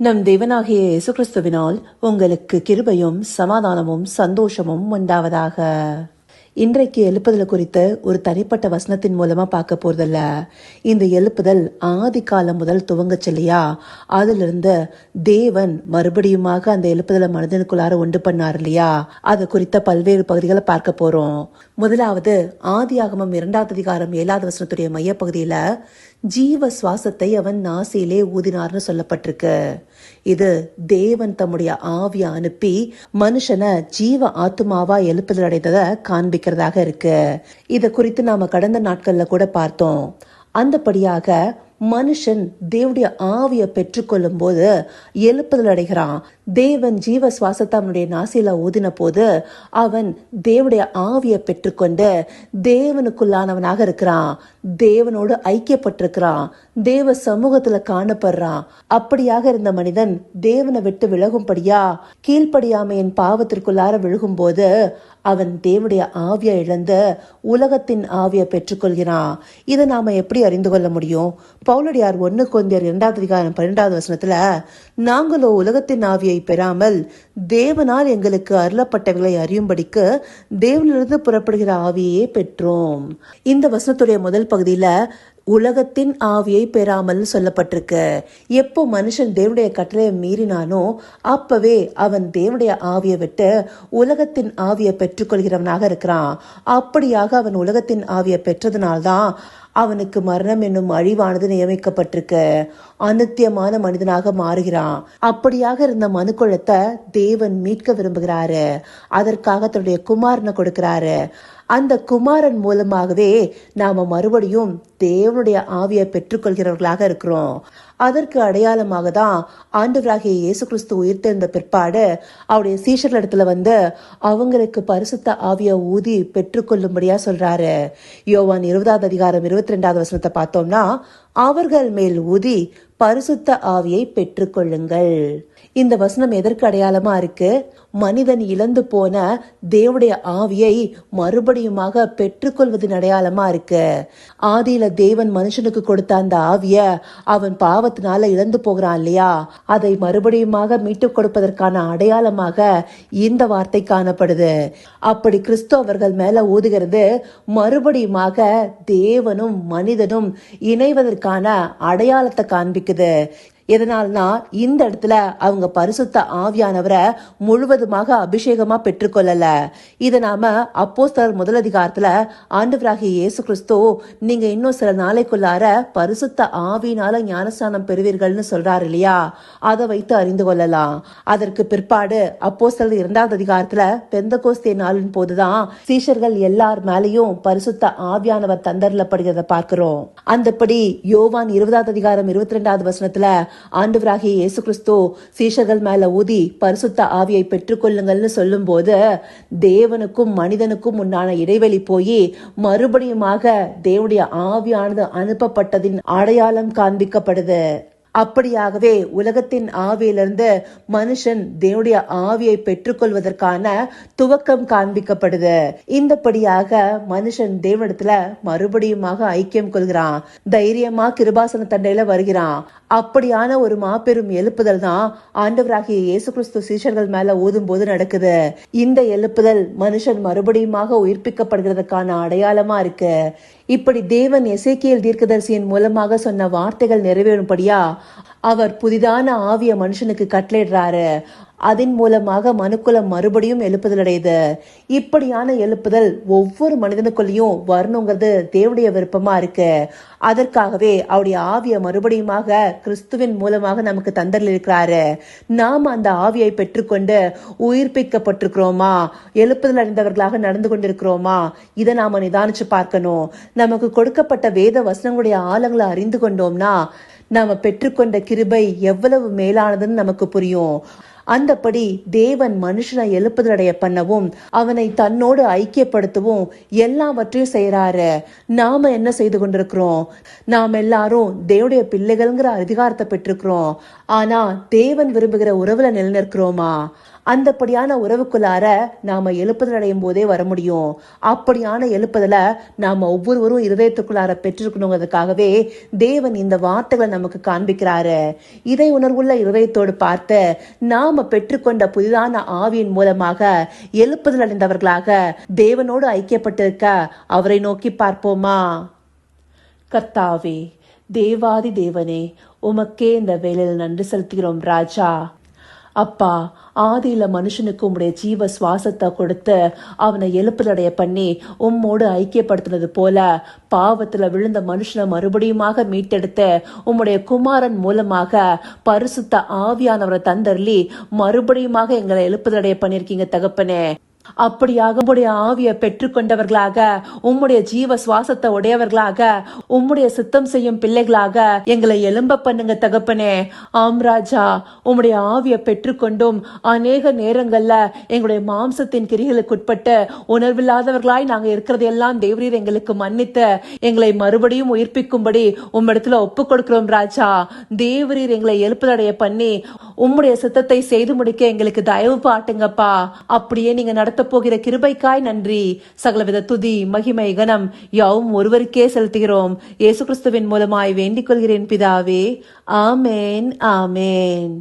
நம் தேவனாகிய இயேசு கிறிஸ்துவினால் உங்களுக்கு கிருபையும் சமாதானமும் சந்தோஷமும் உண்டாவதாக. இன்றைக்கு எழுப்புதல் குறித்த ஒரு தனிப்பட்ட வசனத்தின் மூலமா பார்க்க போறதில்ல. இந்த எழுப்புதல் ஆதி காலம் முதல் துவங்கச்சு இல்லையா, அதிலிருந்து தேவன் மறுபடியுமாக அந்த எழுப்புதலை மனிதனுக்குள்ளார உண்டு பண்ணார் இல்லையா, அது குறித்த பல்வேறு பகுதிகளை பார்க்க போறோம். முதலாவது ஆதியாகமம் 2வது அதிகாரம் 7வது வசனத்துடைய மைய பகுதியில ஜீவ சுவாசத்தை அவன் நாசியிலே ஊதினார்னு சொல்லப்பட்டிருக்கு. இது தேவன் தம்முடைய ஆவியை அனுப்பி மனுஷனை ஜீவ ஆத்துமாவா எழுப்புதல் அடைந்ததை காண்பிக்கிறதாக இருக்கு. இத குறித்து நாம கடந்த நாட்கள்ல கூட பார்த்தோம். அந்தபடியாக மனுஷன் தேவனுடைய ஆவியை பெற்றுக்கொள்ளும் போது எழுப்புதல் அடைகிறான். தேவன் ஜீவ சுவாசத்தை அவனுடைய நாசியில ஊதின போது அவன் தேவனுடைய ஆவியை பெற்றுக்கொண்டு தேவனுக்குள்ளானவனாக இருக்கிறான், தேவனோடு ஐக்கியப்பட்டிருக்கிறான், தேவ சமூகத்துல காணப்படுறான். அப்படியாக இருந்த மனிதன் தேவனை விட்டு விலகும்படியா கீழ்ப்படியாமையின் பாவத்திற்குள்ளார விழுகும் போது அவன் தேவனுடைய ஆவியை இழந்து உலகத்தின் ஆவியை பெற்றுக்கொள்கிறான். இதை நாம எப்படி அறிந்து கொள்ள முடியும்? பவுலடியார் 1 கொரிந்தியர் 2வது அதிகாரம் 12வது வசனத்துல, நாங்களோ உலகத்தின் ஆவியை பெறாமல் தேவனால் எங்களுக்கு அருளப்பட்டவர்களை அறியும்படிக்கு தேவனிலிருந்து புறப்படுகிற ஆவியே பெற்றோம். இந்த வசனத்துடைய முதல் பகுதியில உலகத்தின் ஆவியை பெறாமல் சொல்லப்பட்டிருக்கு. எப்போ மனுஷன் தேவனுடைய கட்டளையை மீறினானோ அப்பவே அவன் தேவனுடைய ஆவியை விட்டு உலகத்தின் ஆவியை பெற்றுக்கொள்கிறவனாக இருக்கிறான். அப்படியாக அவன் உலகத்தின் ஆவியை பெற்றதுனால்தான் அவனுக்கு மரணம் என்னும் அழிவானது நியமிக்கப்பட்டிருக்கு. அநித்தியமான மனிதனாக மாறுகிறான். அப்படியாக இருந்த மனுக்குலத்தை தேவன் மீட்க விரும்புகிறாரு. அதற்காக தன்னுடைய குமாரனை கொடுக்கிறாரு. அந்த குமாரன் மூலமாகவே நாம மறுபடியும் தேவனுடைய ஆவியை பெற்றுக்கொள்கிறவர்களாக இருக்கிறோம். அதற்கு அடையாளமாக தான் ஆண்டவராகிய இயேசு கிறிஸ்து உயிர்த்தெழுந்த பிற்பாடு அவருடைய சீஷர்கள் இடத்துல வந்து அவங்களுக்கு பரிசுத்த ஆவியை ஊதி பெற்றுக்கொள்ளும்படியா சொல்றாரு. யோவான் 20வது அதிகாரம் 22வது வசனத்தை பார்த்தோம்னா, அவர்கள் மேல் ஊதி பரிசுத்த ஆவியை பெற்றுக்கொள்ளுங்கள். இந்த வசனம் எதற்கு அடையாளமா இருக்கு? மனிதன் இழந்து போன தேவனுடைய ஆவியை மறுபடியுமாக பெற்றுக்கொள்வதன் அடையாளமா இருக்கு. ஆதியில தேவன் மனுஷனுக்கு கொடுத்த அந்த ஆவிய அவன் பாவத்தினால இழந்து போகிறான் இல்லையா, அதை மறுபடியுமாக மீட்டுக் கொடுப்பதற்கான அடையாளமாக இந்த வார்த்தை காணப்படுது. அப்படி கிறிஸ்து அவர்கள் மேல ஊதுகிறது மறுபடியுமாக தேவனும் மனிதனும் இணைவதற்கான அடையாளத்தை காண்பிக்குது. எதனால்னா இந்த இடத்துல அவங்க பரிசுத்த ஆவியானவரை முழுவதுமாக அபிஷேகமா பெற்றுக்கொள்ளல. இத நாம அப்போஸ்தலர் 1 அதிகாரத்துல ஆண்டவராகிய இயேசு கிறிஸ்து நீங்க இன்னும் சில நாளைக்குள்ளார பரிசுத்த ஆவியினால ஞானஸ்நானம் பெறுவீர்கள்னு சொல்றாரு இல்லையா, அதை வைத்து அறிந்து கொள்ளலாம். அதற்கு பிற்பாடு அப்போஸ்தலர் 2வது அதிகாரத்துல பெந்தகோஸ்தே நாளின் போதுதான் சீஷர்கள் எல்லார் மேலையும் பரிசுத்த ஆவியானவர் தந்தரப்படுகிறத பார்க்கிறோம். அந்தபடி யோவான் 20வது அதிகாரம் 22வது வசனத்துல ஆண்டவராகிய இயேசு கிறிஸ்து சீஷர்கள் மேல ஊதி பரிசுத்த ஆவியை பெற்றுக்கொள்ளுங்கள்னு சொல்லும் போது தேவனுக்கும் மனிதனுக்கும் உண்டான இடைவெளி போய் மறுபடியுமாக தேவனுடைய ஆவியானது அனுப்பப்பட்டதின் அடையாளம் காண்பிக்கப்படுது. அப்படியாகவே உலகத்தின் ஆவியிலிருந்து மனுஷன் தேவனுடைய ஆவியை பெற்றுக்கொள்வதற்கான துவக்கம் காண்பிக்கப்படுது. இந்தபடியாக மனுஷன் தேவனிடத்துல மறுபடியுமாக ஐக்கியம் கொள்கிறான், தைரியமா கிருபாசன தண்டையில வருகிறான். அப்படியான ஒரு மாபெரும் எழுப்புதல் தான் ஆண்டவராகிய இயேசு கிறிஸ்து சீஷர்கள் மேல ஊதும் போது நடக்குது. இந்த எழுப்புதல் மனுஷன் மறுபடியுமாக உயிர்ப்பிக்கப்படுகிறதுக்கான அடையாளமா இருக்கு. இப்படி தேவன் எசேக்கியேல் தீர்க்கதரிசியின் மூலமாக சொன்ன வார்த்தைகள் நிறைவேறும்படியா அவர் புதிதான ஆவிய மனுஷனுக்கு கட்டளையிடுறாரு. அதன் மூலமாக மனுக்குலம் மறுபடியும் எழுப்புதல் அடையுது. இப்படியான எழுப்புதல் ஒவ்வொரு மனிதனுக்குள்ளேயும் வரணுங்கிறது தேவனுடைய விருப்பமா இருக்கு. அதற்காகவே அவருடைய ஆவிய மறுபடியுமாக கிறிஸ்துவின் மூலமாக நமக்கு தந்தரில் இருக்கிறாரு. நாம் அந்த ஆவியை பெற்றுக்கொண்டு உயிர்ப்பிக்கப்பட்டிருக்கிறோமா, எழுப்புதல் அடைந்தவர்களாக நடந்து கொண்டிருக்கிறோமா, இதை நாம நிதானிச்சு பார்க்கணும். நமக்கு கொடுக்கப்பட்ட வேத வசனங்களுடைய ஆழங்களை அறிந்து கொண்டோம்னா நாம பெற்றுக்கொண்ட கிருபை எவ்வளவு மேலானதுன்னு நமக்கு புரியும். அந்தபடி தேவன் மனுஷனை எழுப்புதலடைய பண்ணவும் அவனை தன்னோடு ஐக்கியப்படுத்தவும் எல்லாவற்றையும் செய்யறாரு. நாம என்ன செய்து கொண்டிருக்கிறோம்? நாம் எல்லாரும் தேவனுடைய பிள்ளைகள்ங்கிற அதிகாரத்தை பெற்றிருக்கிறோம். ஆனா தேவன் விரும்புகிற உறவுல நிலைநிற்கிறோமா? அந்தப்படியான உறவுக்குள்ளார நாம எழுப்புதல் அடையும் போதே வர முடியும். அப்படியான எழுப்புதல நாம ஒவ்வொருவரும் இருதயத்துக்குள்ளார பெற்றிருக்கணுங்கிறதுக்காகவே தேவன் இந்த வார்த்தைகளை நமக்கு காண்பிக்கிறாரு. இதை உணர்வுள்ள இருதயத்தோடு பார்த்து நாம பெற்றுக்கொண்ட புதிதான ஆவியின் மூலமாக எழுப்புதல் அடைந்தவர்களாக தேவனோடு ஐக்கியப்பட்டிருக்க அவரை நோக்கி பார்ப்போமா? கர்த்தாவே, தேவாதி தேவனே, உமக்கே இந்த வேளையில் நன்றி செலுத்துகிறோம் ராஜா. அப்பா, ஆதியில மனுஷனுக்கு உம்முடைய ஜீவ சுவாசத்தை கொடுத்து அவனை எழுப்புதடைய பண்ணி உம்மோடு ஐக்கியப்படுத்தினது போல பாவத்துல விழுந்த மனுஷனை மறுபடியுமாக மீட்டெடுத்து உம்முடைய குமாரன் மூலமாக பரிசுத்த ஆவியானவரை தந்தர்லி மறுபடியுமாக எங்களை எழுப்புதடைய பண்ணிருக்கீங்க தகப்பனே. அப்படியாக உம்முடைய ஆவியை பெற்றுக்கொண்டவர்களாக, உம்முடைய ஜீவ சுவாசத்தை உடையவர்களாக, உம்முடைய சித்தம் செய்யும் பிள்ளைகளாக எங்களை எழும்ப பண்ணுங்க தகப்பனே. ஆம் ராஜா, உம்முடைய ஆவியை பெற்றுக்கொண்டும் அநேக நேரங்கள்ல எங்களுடைய மாம்சத்தின் கிரிகளுக்குட்பட்டு உணர்வில்லாதவர்களாய் நாங்க இருக்கிறதையெல்லாம் தேவரீர் எங்களுக்கு மன்னித்து எங்களை மறுபடியும் உயிர்ப்பிக்கும்படி உம்மிடத்துல ஒப்பு கொடுக்கிறோம் ராஜா. தேவரீர் எங்களை எழுப்புதடைய பண்ணி உம்முடைய சித்தத்தை செய்து முடிக்க எங்களுக்கு தயவு பாட்டுங்கப்பா. அப்படியே நீங்க நடத்த போகிற கிருபைக்காய் நன்றி. சகலவித துதி, மகிமை, கனம் யாவும் ஒருவருக்கே செலுத்துகிறோம். இயேசு கிறிஸ்துவின் மூலமாய் வேண்டிக் கொள்கிறேன் பிதாவே. ஆமேன், ஆமேன்.